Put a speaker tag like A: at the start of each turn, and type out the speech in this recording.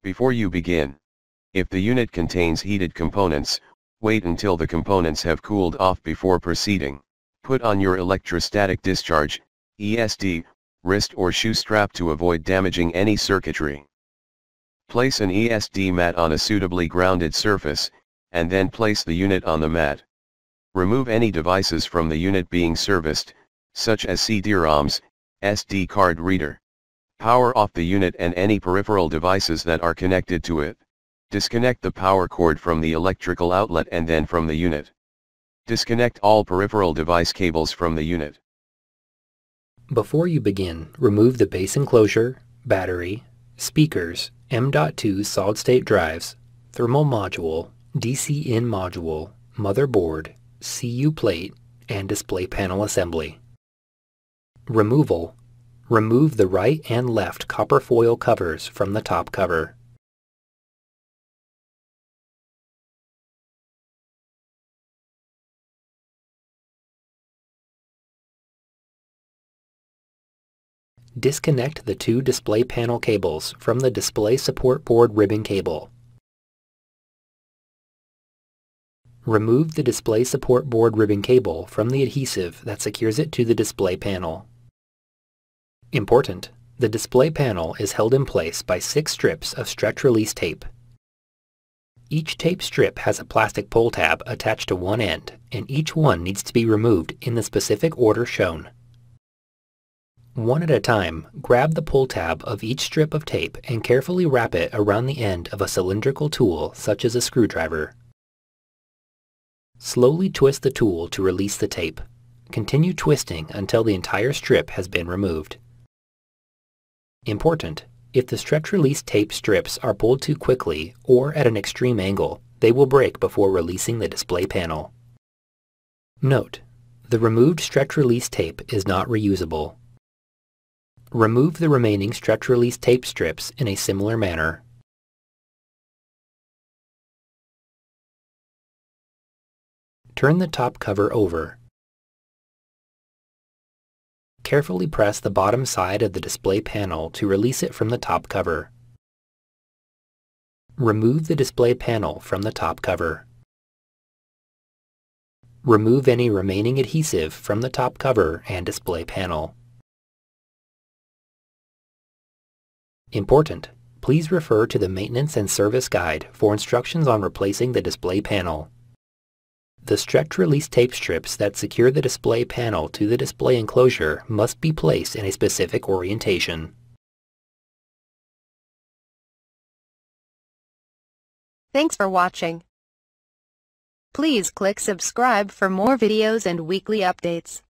A: Before you begin, if the unit contains heated components, wait until the components have cooled off before proceeding. Put on your electrostatic discharge, ESD, wrist or shoe strap to avoid damaging any circuitry. Place an ESD mat on a suitably grounded surface, and then place the unit on the mat. Remove any devices from the unit being serviced, such as CD-ROMs, SD card reader. Power off the unit and any peripheral devices that are connected to it. Disconnect the power cord from the electrical outlet and then from the unit. Disconnect all peripheral device cables from the unit.
B: Before you begin, remove the base enclosure, battery, speakers, M.2 solid-state drives, thermal module, DC-in module, motherboard, CU plate, and display panel assembly. Removal. Remove the right and left copper foil covers from the top cover. Disconnect the two display panel cables from the display support board ribbon cable. Remove the display support board ribbon cable from the adhesive that secures it to the display panel. Important: the display panel is held in place by 6 strips of stretch-release tape. Each tape strip has a plastic pull tab attached to one end, and each one needs to be removed in the specific order shown. One at a time, grab the pull tab of each strip of tape and carefully wrap it around the end of a cylindrical tool such as a screwdriver. Slowly twist the tool to release the tape. Continue twisting until the entire strip has been removed. Important: if the stretch-release tape strips are pulled too quickly or at an extreme angle, they will break before releasing the display panel. Note: the removed stretch-release tape is not reusable. Remove the remaining stretch-release tape strips in a similar manner. Turn the top cover over. Carefully press the bottom side of the display panel to release it from the top cover. Remove the display panel from the top cover. Remove any remaining adhesive from the top cover and display panel. Important: please refer to the maintenance and service guide for instructions on replacing the display panel. The stretch-release tape strips that secure the display panel to the display enclosure must be placed in a specific orientation.
C: Thanks for watching. Please click subscribe for more videos and weekly updates.